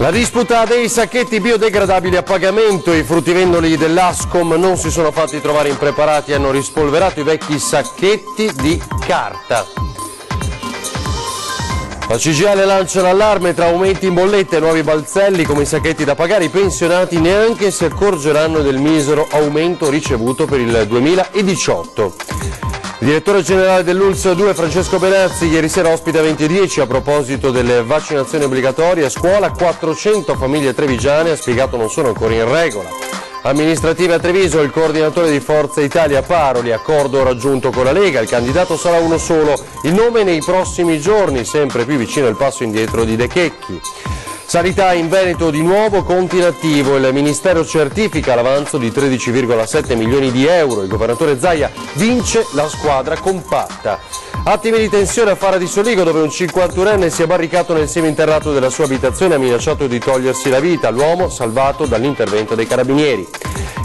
La disputa dei sacchetti biodegradabili a pagamento. I fruttivendoli dell'Ascom non si sono fatti trovare impreparati e hanno rispolverato i vecchi sacchetti di carta. La CGIL lancia l'allarme: tra aumenti in bolletta e nuovi balzelli come i sacchetti da pagare, i pensionati neanche si accorgeranno del misero aumento ricevuto per il 2018. Il direttore generale dell'ULSS 2 Francesco Benazzi ieri sera ospita 2010 a proposito delle vaccinazioni obbligatorie a scuola. 400 famiglie trevigiane, ha spiegato, non sono ancora in regola. Amministrative a Treviso, il coordinatore di Forza Italia Paroli, accordo raggiunto con la Lega, il candidato sarà uno solo, il nome nei prossimi giorni, sempre più vicino il passo indietro di De Checchi. Sanità in Veneto di nuovo conti in attivo, il Ministero certifica l'avanzo di 13,7 milioni di euro, il governatore Zaia vince la squadra compatta. Attimi di tensione a Fara di Soligo, dove un 51enne si è barricato nel seminterrato della sua abitazione e ha minacciato di togliersi la vita, l'uomo salvato dall'intervento dei carabinieri.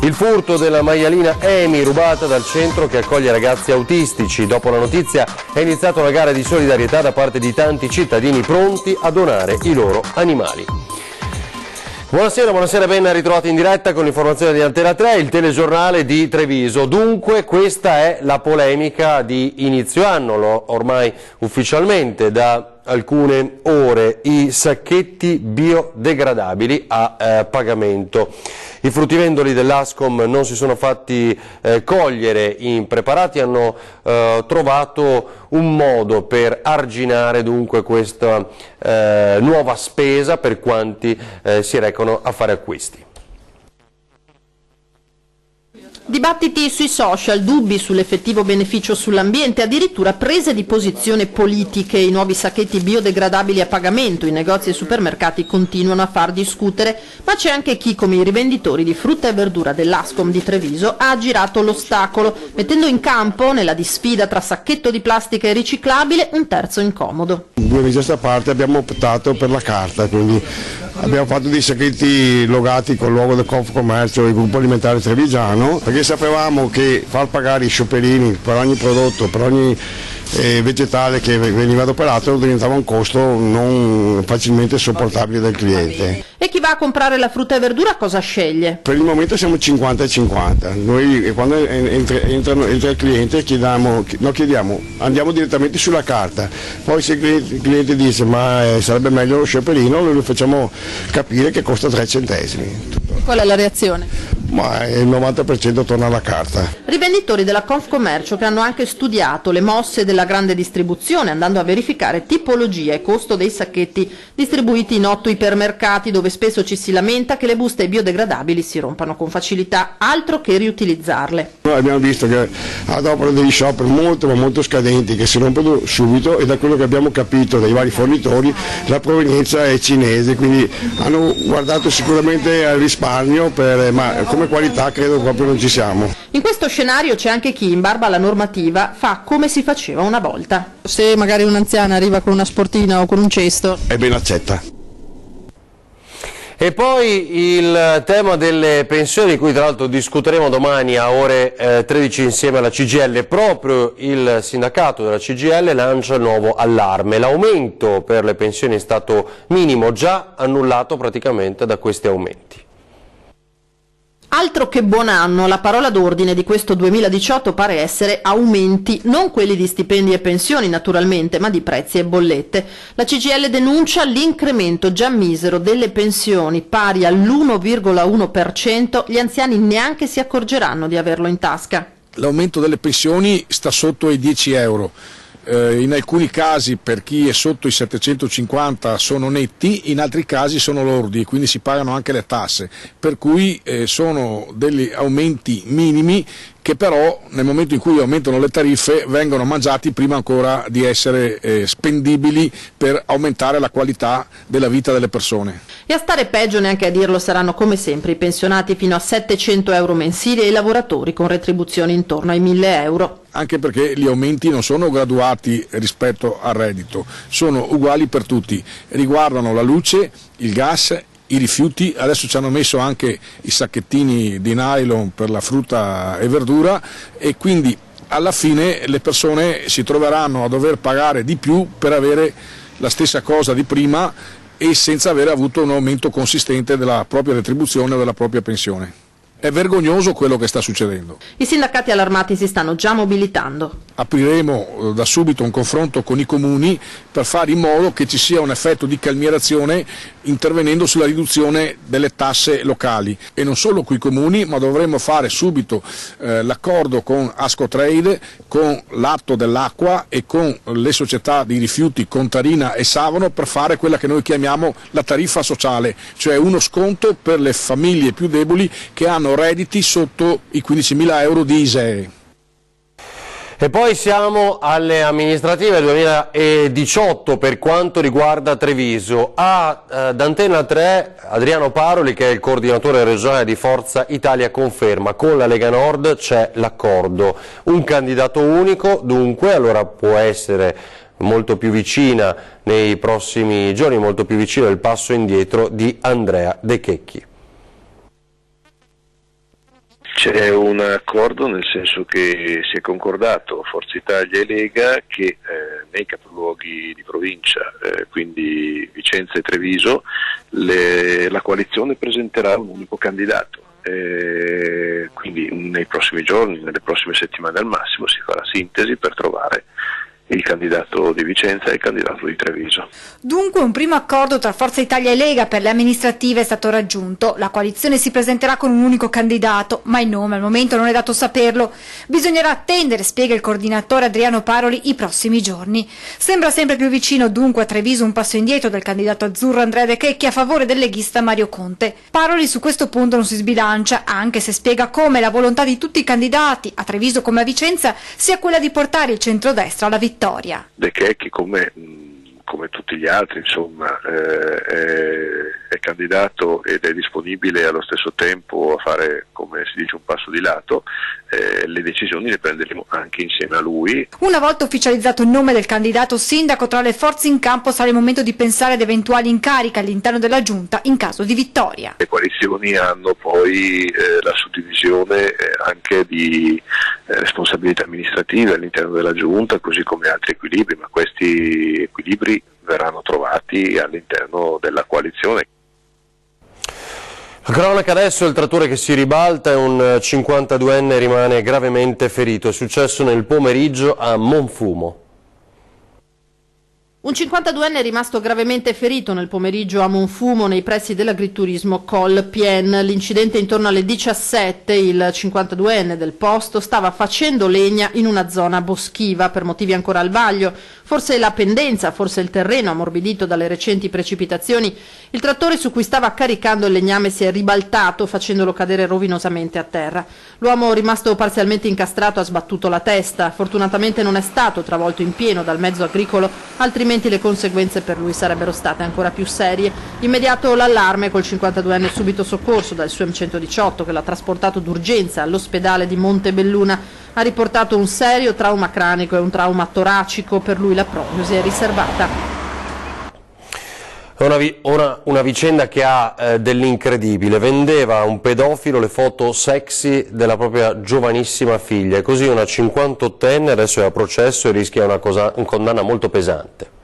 Il furto della maialina Emi rubata dal centro che accoglie ragazzi autistici. Dopo la notizia è iniziata una gara di solidarietà da parte di tanti cittadini pronti a donare i loro animali. Buonasera, ben ritrovati in diretta con l'informazione di Antena 3, il telegiornale di Treviso. Dunque questa è la polemica di inizio anno, ormai ufficialmente da alcune ore, i sacchetti biodegradabili a pagamento. I fruttivendoli dell'Ascom non si sono fatti cogliere impreparati, hanno trovato un modo per arginare dunque questa nuova spesa per quanti si recano a fare acquisti. Dibattiti sui social, dubbi sull'effettivo beneficio sull'ambiente, addirittura prese di posizione politiche. I nuovi sacchetti biodegradabili a pagamento in negozi e supermercati continuano a far discutere, ma c'è anche chi, come i rivenditori di frutta e verdura dell'Ascom di Treviso, ha aggirato l'ostacolo, mettendo in campo, nella disfida tra sacchetto di plastica e riciclabile, un terzo incomodo. 2 mesi a sta parte abbiamo optato per la carta, quindi abbiamo fatto dei sacchetti logati col logo del Confcommercio e il gruppo alimentare trevigiano, perché sapevamo che far pagare i scioperini per ogni prodotto, per ogni vegetale che veniva adoperato diventava un costo non facilmente sopportabile del cliente. E chi va a comprare la frutta e verdura cosa sceglie? Per il momento siamo 50-50, noi quando entra il cliente andiamo direttamente sulla carta, poi se il cliente dice ma sarebbe meglio lo scioperino, noi lo facciamo capire che costa 3 centesimi. Qual è la reazione? Ma il 90% torna alla carta. Rivenditori della Confcommercio che hanno anche studiato le mosse della grande distribuzione, andando a verificare tipologia e costo dei sacchetti distribuiti in 8 ipermercati, dove spesso ci si lamenta che le buste biodegradabili si rompano con facilità, altro che riutilizzarle. Noi abbiamo visto che adoperano degli shopper molto scadenti che si rompono subito, e da quello che abbiamo capito dai vari fornitori la provenienza è cinese, quindi hanno guardato sicuramente al risparmio, ma come qualità credo proprio non ci siamo. In questo scenario c'è anche chi, in barba alla normativa, fa come si faceva una volta. Se magari un'anziana arriva con una sportina o con un cesto, è ben accetta. E poi il tema delle pensioni, di cui tra l'altro discuteremo domani a ore 13 insieme alla CGIL. Proprio il sindacato della CGIL lancia il nuovo allarme. L'aumento per le pensioni è stato minimo, già annullato praticamente da questi aumenti. Altro che buon anno, la parola d'ordine di questo 2018 pare essere aumenti, non quelli di stipendi e pensioni naturalmente, ma di prezzi e bollette. La CGIL denuncia l'incremento già misero delle pensioni, pari all'1,1%, gli anziani neanche si accorgeranno di averlo in tasca. L'aumento delle pensioni sta sotto ai 10 euro. In alcuni casi per chi è sotto i 750 sono netti, in altri casi sono lordi e quindi si pagano anche le tasse, per cui sono degli aumenti minimi che però nel momento in cui aumentano le tariffe vengono mangiati prima ancora di essere spendibili per aumentare la qualità della vita delle persone. E a stare peggio, neanche a dirlo, saranno come sempre i pensionati fino a 700 euro mensili e i lavoratori con retribuzioni intorno ai 1000 euro. Anche perché gli aumenti non sono graduati rispetto al reddito, sono uguali per tutti, riguardano la luce, il gas, i rifiuti, adesso ci hanno messo anche i sacchettini di nylon per la frutta e verdura, e quindi alla fine le persone si troveranno a dover pagare di più per avere la stessa cosa di prima e senza aver avuto un aumento consistente della propria retribuzione o della propria pensione. È vergognoso quello che sta succedendo. I sindacati allarmati si stanno già mobilitando. Apriremo da subito un confronto con i comuni per fare in modo che ci sia un effetto di calmierazione intervenendo sulla riduzione delle tasse locali, e non solo con i comuni, ma dovremo fare subito l'accordo con Ascotrade, con l'Atto dell'Acqua e con le società di rifiuti Contarina e Savano per fare quella che noi chiamiamo la tariffa sociale, cioè uno sconto per le famiglie più deboli che hanno redditi sotto i 15.000 euro di ISEE. E poi siamo alle amministrative 2018 per quanto riguarda Treviso. D'Antena 3 Adriano Paroli, che è il coordinatore regionale di Forza Italia, conferma: con la Lega Nord c'è l'accordo, un candidato unico, dunque allora può essere molto più vicina nei prossimi giorni, molto più vicino il passo indietro di Andrea De Checchi. C'è un accordo, nel senso che si è concordato Forza Italia e Lega che nei capoluoghi di provincia, quindi Vicenza e Treviso, la coalizione presenterà un unico candidato. Quindi nei prossimi giorni, nelle prossime settimane al massimo, si farà sintesi per trovare il candidato di Vicenza e il candidato di Treviso. Dunque un primo accordo tra Forza Italia e Lega per le amministrative è stato raggiunto. La coalizione si presenterà con un unico candidato, ma il nome al momento non è dato saperlo. Bisognerà attendere, spiega il coordinatore Adriano Paroli, i prossimi giorni. Sembra sempre più vicino dunque a Treviso un passo indietro del candidato azzurro Andrea De Checchi a favore del leghista Mario Conte. Paroli su questo punto non si sbilancia, anche se spiega come la volontà di tutti i candidati, a Treviso come a Vicenza, sia quella di portare il centrodestra alla vittoria. De Checchi, come tutti gli altri, insomma, è candidato ed è disponibile allo stesso tempo a fare, come si dice, un passo di lato. Le decisioni le prenderemo anche insieme a lui. Una volta ufficializzato il nome del candidato sindaco tra le forze in campo, sarà il momento di pensare ad eventuali incarichi all'interno della giunta in caso di vittoria. Le coalizioni hanno poi la suddivisione anche di responsabilità amministrative all'interno della giunta, così come altri equilibri, ma questi equilibri verranno trovati all'interno della coalizione. La cronaca adesso, il trattore che si ribalta e un 52enne rimane gravemente ferito. È successo nel pomeriggio a Monfumo. Un 52enne è rimasto gravemente ferito nel pomeriggio a Monfumo, nei pressi dell'agriturismo Col Pien. L'incidente intorno alle 17, il 52enne del posto stava facendo legna in una zona boschiva per motivi ancora al vaglio. Forse la pendenza, forse il terreno ammorbidito dalle recenti precipitazioni. Il trattore su cui stava caricando il legname si è ribaltato, facendolo cadere rovinosamente a terra. L'uomo, rimasto parzialmente incastrato, ha sbattuto la testa. Fortunatamente non è stato travolto in pieno dal mezzo agricolo, altrimenti le conseguenze per lui sarebbero state ancora più serie. Immediato l'allarme, col 52enne subito soccorso dal SUEM 118 che l'ha trasportato d'urgenza all'ospedale di Montebelluna. Ha riportato un serio trauma cranico e un trauma toracico, per lui la prognosi è riservata. Una vicenda che ha dell'incredibile. Vendeva a un pedofilo le foto sexy della propria giovanissima figlia, e così una 58enne adesso è a processo e rischia una condanna molto pesante.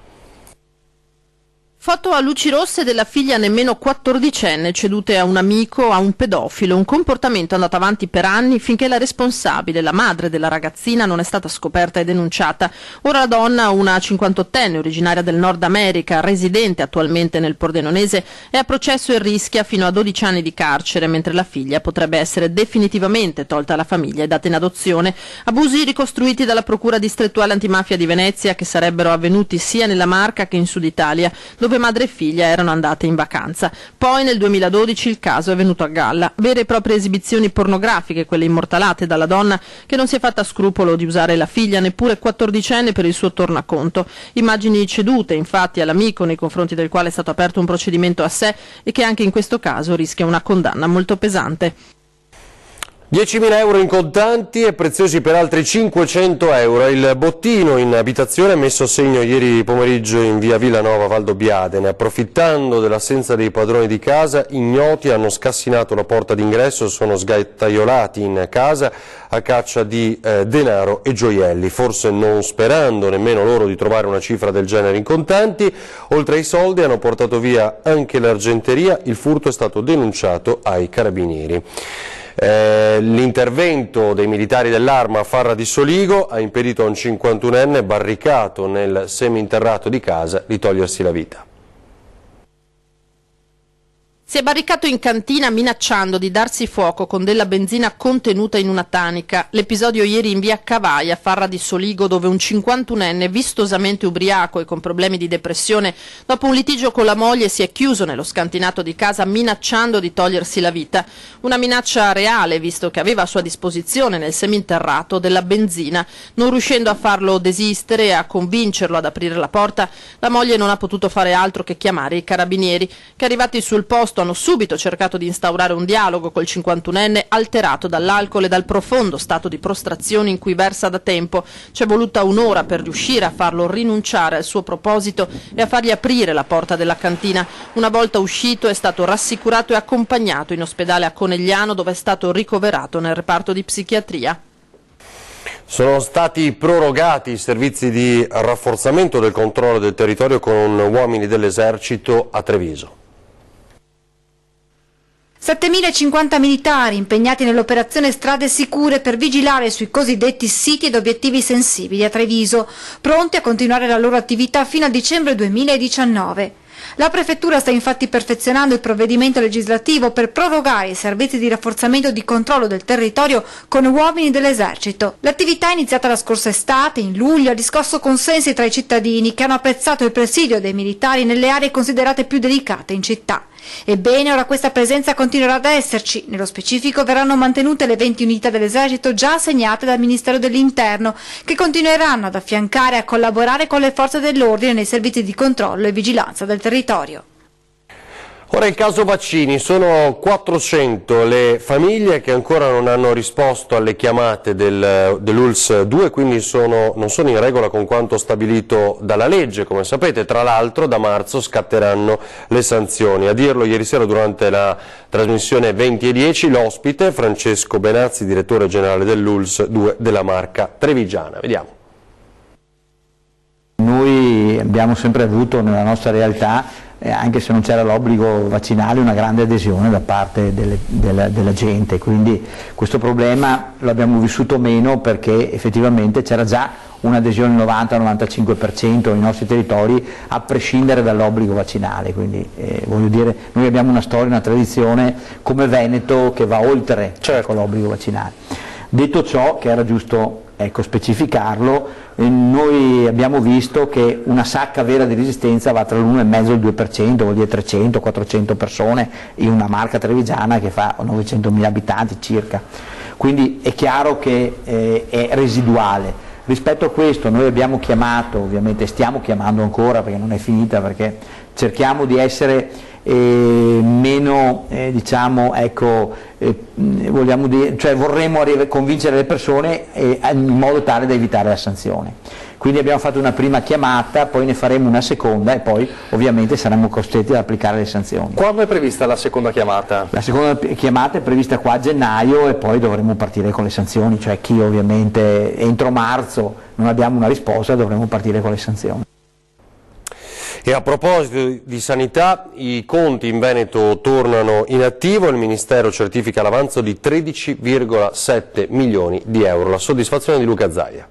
Foto a luci rosse della figlia nemmeno 14enne cedute a un amico, a un pedofilo, un comportamento andato avanti per anni finché la responsabile, la madre della ragazzina, non è stata scoperta e denunciata. Ora la donna, una 58enne originaria del Nord America, residente attualmente nel Pordenonese, è a processo e rischia fino a 12 anni di carcere, mentre la figlia potrebbe essere definitivamente tolta alla famiglia e data in adozione. Abusi ricostruiti dalla Procura distrettuale antimafia di Venezia, che sarebbero avvenuti sia nella Marca che in Sud Italia, dove madre e figlia erano andate in vacanza. Poi nel 2012 il caso è venuto a galla. Vere e proprie esibizioni pornografiche, quelle immortalate dalla donna che non si è fatta scrupolo di usare la figlia, neppure 14enne, per il suo tornaconto. Immagini cedute infatti all'amico, nei confronti del quale è stato aperto un procedimento a sé e che anche in questo caso rischia una condanna molto pesante. 10.000 euro in contanti e preziosi per altri 500 euro. Il bottino in abitazione messo a segno ieri pomeriggio in via Villanova Valdobbiadene. Approfittando dell'assenza dei padroni di casa, ignoti hanno scassinato la porta d'ingresso e sono sgattaiolati in casa a caccia di denaro e gioielli, forse non sperando nemmeno loro di trovare una cifra del genere in contanti. Oltre ai soldi hanno portato via anche l'argenteria. Il furto è stato denunciato ai carabinieri. L'intervento dei militari dell'Arma a Farra di Soligo ha impedito a un 51enne barricato nel seminterrato di casa di togliersi la vita. Si è barricato in cantina minacciando di darsi fuoco con della benzina contenuta in una tanica. L'episodio ieri in via Cavai a Farra di Soligo, dove un 51enne vistosamente ubriaco e con problemi di depressione dopo un litigio con la moglie si è chiuso nello scantinato di casa minacciando di togliersi la vita. Una minaccia reale, visto che aveva a sua disposizione nel seminterrato della benzina. Non riuscendo a farlo desistere e a convincerlo ad aprire la porta, la moglie non ha potuto fare altro che chiamare i carabinieri, che arrivati sul posto hanno subito cercato di instaurare un dialogo col 51enne alterato dall'alcol e dal profondo stato di prostrazione in cui versa da tempo. C'è voluta un'ora per riuscire a farlo rinunciare al suo proposito e a fargli aprire la porta della cantina. Una volta uscito è stato rassicurato e accompagnato in ospedale a Conegliano, dove è stato ricoverato nel reparto di psichiatria. Sono stati prorogati i servizi di rafforzamento del controllo del territorio con uomini dell'esercito a Treviso. 7.050 militari impegnati nell'operazione Strade Sicure per vigilare sui cosiddetti siti ed obiettivi sensibili a Treviso, pronti a continuare la loro attività fino a dicembre 2019. La Prefettura sta infatti perfezionando il provvedimento legislativo per prorogare i servizi di rafforzamento di controllo del territorio con uomini dell'esercito. L'attività iniziata la scorsa estate, in luglio, ha riscosso consensi tra i cittadini che hanno apprezzato il presidio dei militari nelle aree considerate più delicate in città. Ebbene, ora questa presenza continuerà ad esserci. Nello specifico verranno mantenute le 20 unità dell'esercito già assegnate dal Ministero dell'Interno, che continueranno ad affiancare e a collaborare con le forze dell'ordine nei servizi di controllo e vigilanza del territorio. Ora il caso vaccini, sono 400 le famiglie che ancora non hanno risposto alle chiamate dell'ULSS 2, quindi non sono in regola con quanto stabilito dalla legge. Come sapete, tra l'altro da marzo scatteranno le sanzioni. A dirlo ieri sera durante la trasmissione 20 e 10 l'ospite Francesco Benazzi, direttore generale dell'ULSS 2 della Marca Trevigiana. Vediamo. Noi abbiamo sempre avuto nella nostra realtà, anche se non c'era l'obbligo vaccinale, una grande adesione da parte della gente, quindi questo problema lo abbiamo vissuto meno perché effettivamente c'era già un'adesione 90-95% nei nostri territori a prescindere dall'obbligo vaccinale, quindi voglio dire, noi abbiamo una storia, una tradizione come Veneto che va oltre l'obbligo vaccinale. Detto ciò, che era giusto specificarlo, noi abbiamo visto che una sacca vera di resistenza va tra l'1,5 e il 2%, vuol dire 300-400 persone in una Marca trevigiana che fa 900.000 abitanti circa, quindi è chiaro che è residuale. Rispetto a questo noi abbiamo chiamato, ovviamente stiamo chiamando ancora perché non è finita, perché cerchiamo di essere meno vogliamo dire, cioè vorremmo convincere le persone in modo tale da evitare la sanzione. Quindi abbiamo fatto una prima chiamata, poi ne faremo una seconda e poi ovviamente saremo costretti ad applicare le sanzioni. Quando è prevista la seconda chiamata? La seconda chiamata è prevista qua a gennaio e poi dovremo partire con le sanzioni, cioè chi ovviamente entro marzo non abbiamo una risposta dovremo partire con le sanzioni. E a proposito di sanità, i conti in Veneto tornano in attivo, il Ministero certifica l'avanzo di 13,7 milioni di euro. La soddisfazione di Luca Zaia.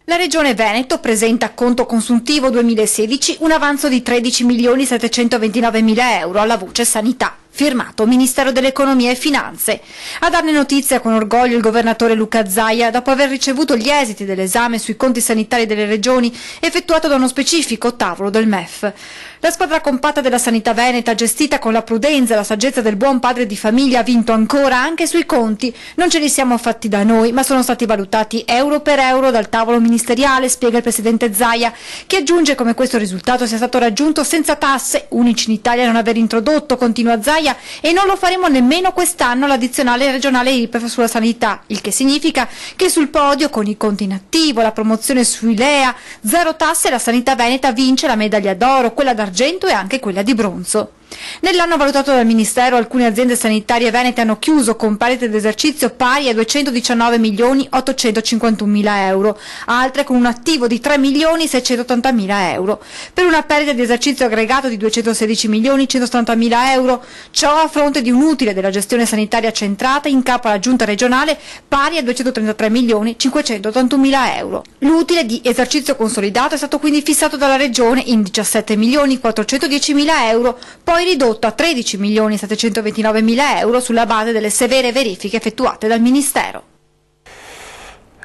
La Regione Veneto presenta a conto consuntivo 2016 un avanzo di 13.729.000 euro alla voce sanità. Firmato Ministero dell'Economia e Finanze. A darne notizia con orgoglio il governatore Luca Zaia dopo aver ricevuto gli esiti dell'esame sui conti sanitari delle regioni effettuato da uno specifico tavolo del MEF. La squadra compatta della sanità veneta, gestita con la prudenza e la saggezza del buon padre di famiglia, ha vinto ancora anche sui conti. Non ce li siamo fatti da noi, ma sono stati valutati euro per euro dal tavolo ministeriale, spiega il presidente Zaia, che aggiunge come questo risultato sia stato raggiunto senza tasse, unici in Italia a non aver introdotto, continua Zaia, migliaia e non lo faremo nemmeno quest'anno l'addizionale regionale IRPEF sulla sanità, il che significa che sul podio, con i conti in attivo, la promozione sui LEA, zero tasse, la sanità veneta vince la medaglia d'oro, quella d'argento e anche quella di bronzo. Nell'anno valutato dal Ministero, alcune aziende sanitarie venete hanno chiuso con perdite d'esercizio pari a 219.851.000 euro, altre con un attivo di 3.680.000 euro, per una perdita di esercizio aggregato di 216.170.000 euro, ciò a fronte di un utile della gestione sanitaria centrata in capo alla giunta regionale pari a 233.581.000 euro. L'utile di esercizio consolidato è stato quindi fissato dalla Regione in 17.410.000 euro, poi ridotto a 13.729.000 euro sulla base delle severe verifiche effettuate dal Ministero.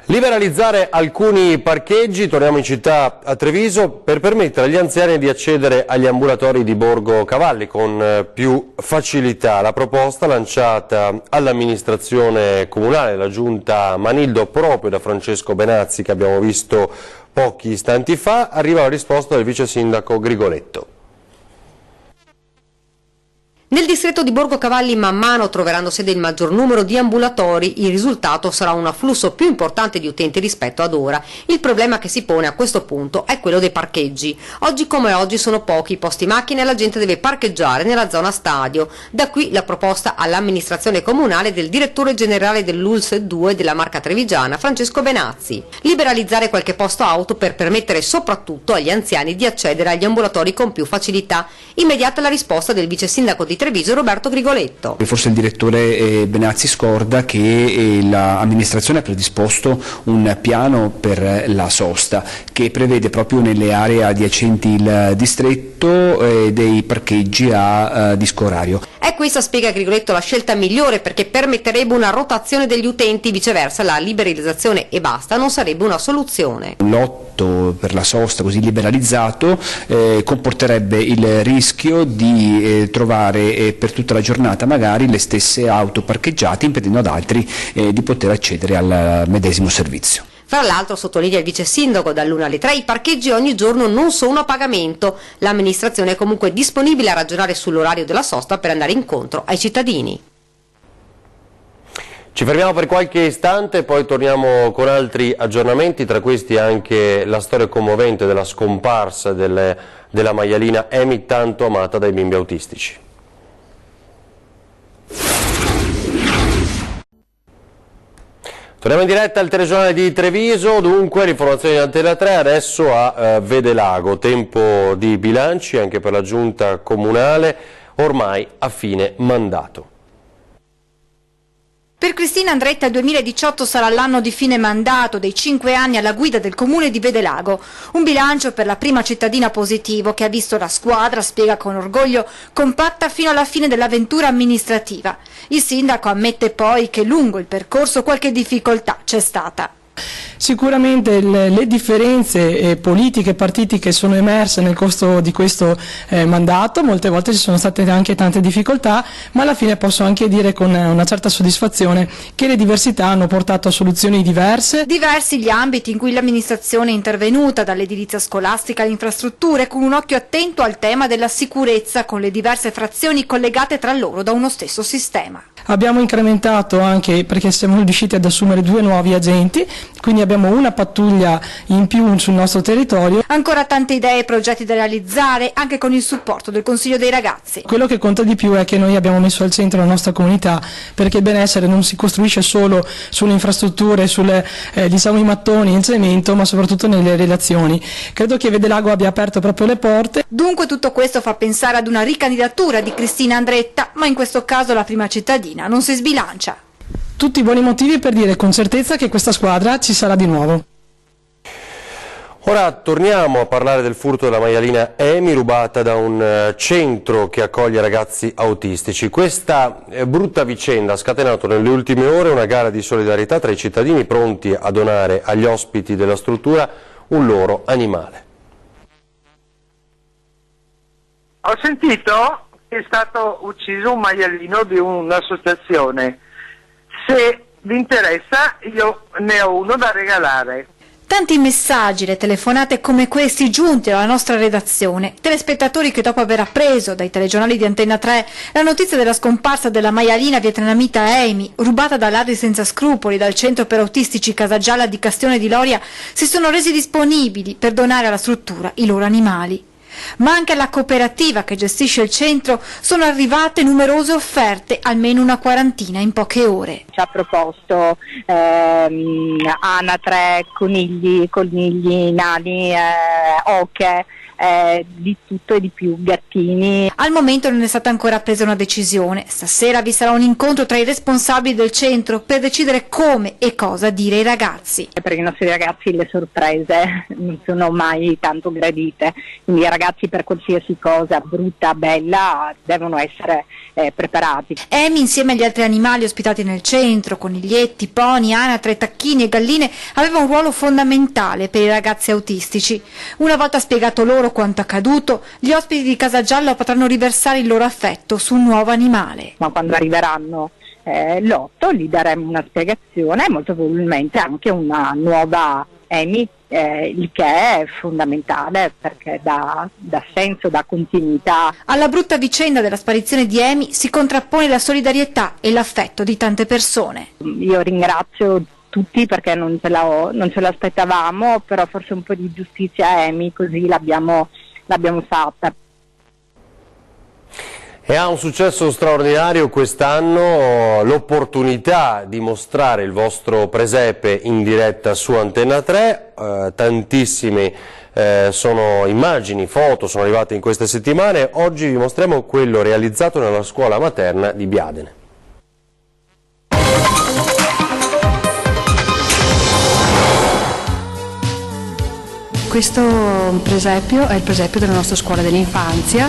Liberalizzare alcuni parcheggi, torniamo in città a Treviso, per permettere agli anziani di accedere agli ambulatori di Borgo Cavalli con più facilità. La proposta lanciata all'amministrazione comunale, la giunta Manildo, proprio da Francesco Benazzi, che abbiamo visto pochi istanti fa, arriva la risposta del vice sindaco Grigoletto. Nel distretto di Borgo Cavalli man mano troveranno sede il maggior numero di ambulatori, il risultato sarà un afflusso più importante di utenti rispetto ad ora. Il problema che si pone a questo punto è quello dei parcheggi. Oggi come oggi sono pochi i posti macchine e la gente deve parcheggiare nella zona stadio. Da qui la proposta all'amministrazione comunale del direttore generale dell'ULSS 2 della Marca Trevigiana, Francesco Benazzi. Liberalizzare qualche posto auto per permettere soprattutto agli anziani di accedere agli ambulatori con più facilità. Immediata la risposta del vice sindaco di Treviso, Roberto Grigoletto. Forse il direttore Benazzi scorda che l'amministrazione ha predisposto un piano per la sosta che prevede proprio nelle aree adiacenti il distretto dei parcheggi a disco orario. È questa, spiega Grigoletto, la scelta migliore perché permetterebbe una rotazione degli utenti, viceversa la liberalizzazione e basta non sarebbe una soluzione. L'otto per la sosta così liberalizzato comporterebbe il rischio di trovare per tutta la giornata magari le stesse auto parcheggiate, impedendo ad altri di poter accedere al medesimo servizio. Fra l'altro, sottolinea il vice sindaco, dall'1 alle 3 i parcheggi ogni giorno non sono a pagamento. L'amministrazione è comunque disponibile a ragionare sull'orario della sosta per andare incontro ai cittadini. Ci fermiamo per qualche istante, poi torniamo con altri aggiornamenti, tra questi anche la storia commovente della scomparsa della maialina Amy, tanto amata dai bimbi autistici. Torniamo in diretta al telegiornale di Treviso, dunque l'informazione di Antena 3 adesso a Vedelago, tempo di bilanci anche per la giunta comunale, ormai a fine mandato. Per Cristina Andretta il 2018 sarà l'anno di fine mandato dei 5 anni alla guida del comune di Vedelago. Un bilancio per la prima cittadina positivo che ha visto la squadra, spiega con orgoglio, compatta fino alla fine dell'avventura amministrativa. Il sindaco ammette poi che lungo il percorso qualche difficoltà c'è stata. Sicuramente le differenze politiche e partitiche sono emerse nel corso di questo mandato, molte volte ci sono state anche tante difficoltà, ma alla fine posso anche dire con una certa soddisfazione che le diversità hanno portato a soluzioni diverse. Diversi gli ambiti in cui l'amministrazione è intervenuta, dall'edilizia scolastica alle infrastrutture, con un occhio attento al tema della sicurezza, con le diverse frazioni collegate tra loro da uno stesso sistema. Abbiamo incrementato anche perché siamo riusciti ad assumere 2 nuovi agenti, quindi abbiamo una pattuglia in più sul nostro territorio. Ancora tante idee e progetti da realizzare, anche con il supporto del Consiglio dei ragazzi. Quello che conta di più è che noi abbiamo messo al centro la nostra comunità, perché il benessere non si costruisce solo sulle infrastrutture, sulle i mattoni in cemento, ma soprattutto nelle relazioni. Credo che Vedelago abbia aperto proprio le porte. Dunque tutto questo fa pensare ad una ricandidatura di Cristina Andretta, ma in questo caso la prima cittadina non si sbilancia. Tutti buoni motivi per dire con certezza che questa squadra ci sarà di nuovo. Ora torniamo a parlare del furto della maialina Amy, rubata da un centro che accoglie ragazzi autistici. Questa brutta vicenda ha scatenato nelle ultime ore una gara di solidarietà tra i cittadini pronti a donare agli ospiti della struttura un loro animale. Ho sentito che è stato ucciso un maialino di un'associazione. Se vi interessa io ne ho uno da regalare. Tanti messaggi, le telefonate come questi giunti alla nostra redazione, telespettatori che dopo aver appreso dai telegiornali di Antenna 3 la notizia della scomparsa della maialina vietnamita Amy, rubata da ladri senza scrupoli dal centro per autistici Casa Gialla di Castione di Loria, si sono resi disponibili per donare alla struttura i loro animali. Ma anche alla cooperativa che gestisce il centro sono arrivate numerose offerte, almeno una quarantina in poche ore. Ci ha proposto anatre, conigli nani, oche, di tutto e di più, gattini. Al momento non è stata ancora presa una decisione. Stasera vi sarà un incontro tra i responsabili del centro per decidere come e cosa dire ai ragazzi. Per i nostri ragazzi le sorprese non sono mai tanto gradite, quindi i ragazzi per qualsiasi cosa, brutta, bella, devono essere preparati. Amy, insieme agli altri animali ospitati nel centro, coniglietti, pony, anatre, tacchini e galline, aveva un ruolo fondamentale per i ragazzi autistici. Una volta spiegato loro quanto accaduto, gli ospiti di Casa Gialla potranno riversare il loro affetto su un nuovo animale. Ma quando arriveranno l'8 gli daremo una spiegazione e molto probabilmente anche una nuova Amy, il che è fondamentale perché dà senso, dà continuità. Alla brutta vicenda della sparizione di Amy si contrappone la solidarietà e l'affetto di tante persone. Io ringrazio tutti perché non ce l'aspettavamo, però forse un po' di giustizia a Amy, così l'abbiamo fatta. E ha un successo straordinario quest'anno l'opportunità di mostrare il vostro presepe in diretta su Antenna 3, tantissime sono immagini, foto sono arrivate in queste settimane. Oggi vi mostriamo quello realizzato nella scuola materna di Biadene. Questo presepio è il presepio della nostra scuola dell'infanzia,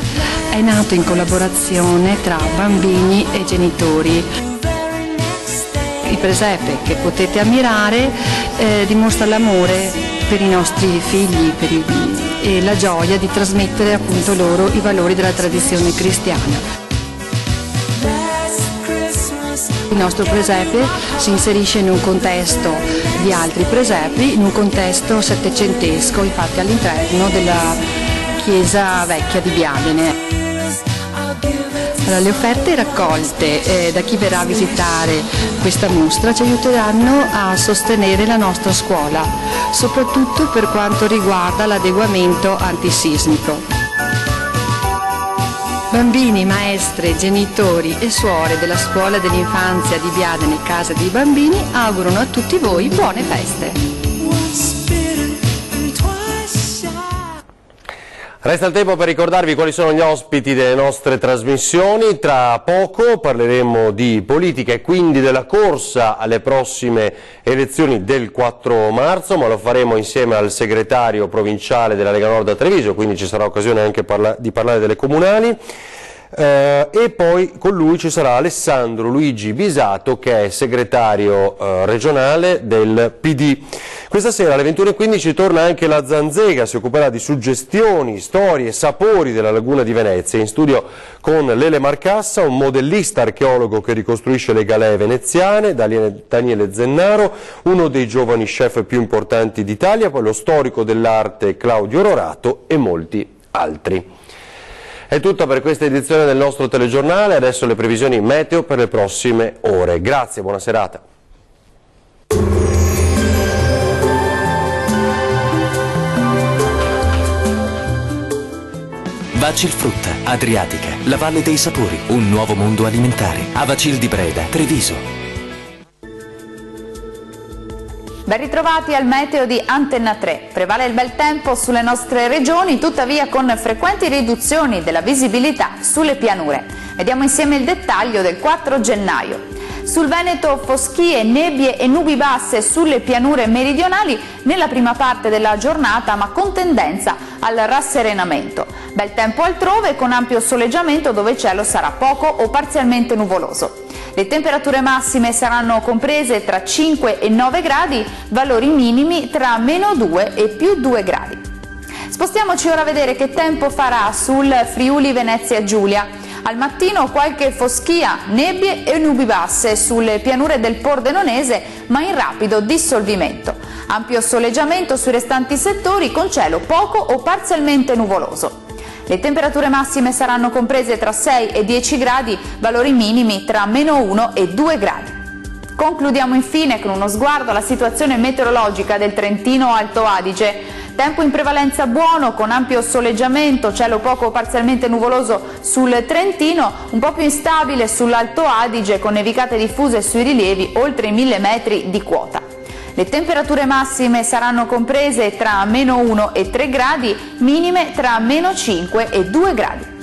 è nato in collaborazione tra bambini e genitori. Il presepe che potete ammirare dimostra l'amore per i nostri figli e la gioia di trasmettere appunto loro i valori della tradizione cristiana. Il nostro presepe si inserisce in un contesto di altri presepi, in un contesto settecentesco, infatti all'interno della chiesa vecchia di Biadene. Allora, le offerte raccolte da chi verrà a visitare questa mostra ci aiuteranno a sostenere la nostra scuola, soprattutto per quanto riguarda l'adeguamento antisismico. Bambini, maestre, genitori e suore della scuola dell'infanzia di Biadene Casa dei Bambini augurano a tutti voi buone feste. Resta il tempo per ricordarvi quali sono gli ospiti delle nostre trasmissioni. Tra poco parleremo di politica e quindi della corsa alle prossime elezioni del 4 marzo, ma lo faremo insieme al segretario provinciale della Lega Nord a Treviso, quindi ci sarà occasione anche di parlare delle comunali. E poi con lui ci sarà Alessandro Luigi Bisato, che è segretario regionale del PD. Questa sera alle 21:15 torna anche la Zanzega, si occuperà di suggestioni, storie, sapori della laguna di Venezia. In studio con Lele Marcassa, un modellista archeologo che ricostruisce le galee veneziane, Daniele Zennaro, uno dei giovani chef più importanti d'Italia, poi lo storico dell'arte Claudio Rorato e molti altri. È tutto per questa edizione del nostro telegiornale, adesso le previsioni meteo per le prossime ore. Grazie, buona serata. Vacil Frutta, Adriatica, la Valle dei Sapori, un nuovo mondo alimentare. Avacil di Breda, Treviso. Ben ritrovati al meteo di Antenna 3. Prevale il bel tempo sulle nostre regioni, tuttavia con frequenti riduzioni della visibilità sulle pianure. Vediamo insieme il dettaglio del 4 gennaio. Sul Veneto foschie, nebbie e nubi basse sulle pianure meridionali nella prima parte della giornata, ma con tendenza al rasserenamento. Bel tempo altrove con ampio soleggiamento dove il cielo sarà poco o parzialmente nuvoloso. Le temperature massime saranno comprese tra 5 e 9 gradi, valori minimi tra -2 e +2 gradi. Spostiamoci ora a vedere che tempo farà sul Friuli Venezia Giulia. Al mattino qualche foschia, nebbie e nubi basse sulle pianure del Pordenonese, ma in rapido dissolvimento. Ampio soleggiamento sui restanti settori con cielo poco o parzialmente nuvoloso. Le temperature massime saranno comprese tra 6 e 10 gradi, valori minimi tra -1 e 2 gradi. Concludiamo infine con uno sguardo alla situazione meteorologica del Trentino Alto Adige. Tempo in prevalenza buono, con ampio soleggiamento, cielo poco o parzialmente nuvoloso sul Trentino, un po' più instabile sull'Alto Adige, con nevicate diffuse sui rilievi oltre i 1000 metri di quota. Le temperature massime saranno comprese tra -1 e 3 gradi, minime tra -5 e 2 gradi.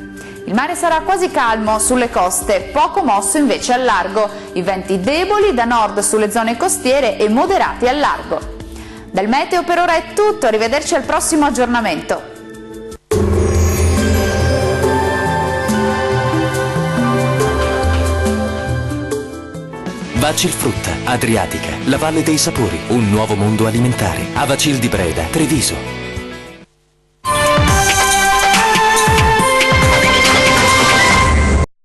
Il mare sarà quasi calmo sulle coste, poco mosso invece al largo, i venti deboli da nord sulle zone costiere e moderati al largo. Dal meteo per ora è tutto, arrivederci al prossimo aggiornamento. Bacil Frutta, Adriatica, la Valle dei Sapori, un nuovo mondo alimentare. Avacil di Breda, Treviso.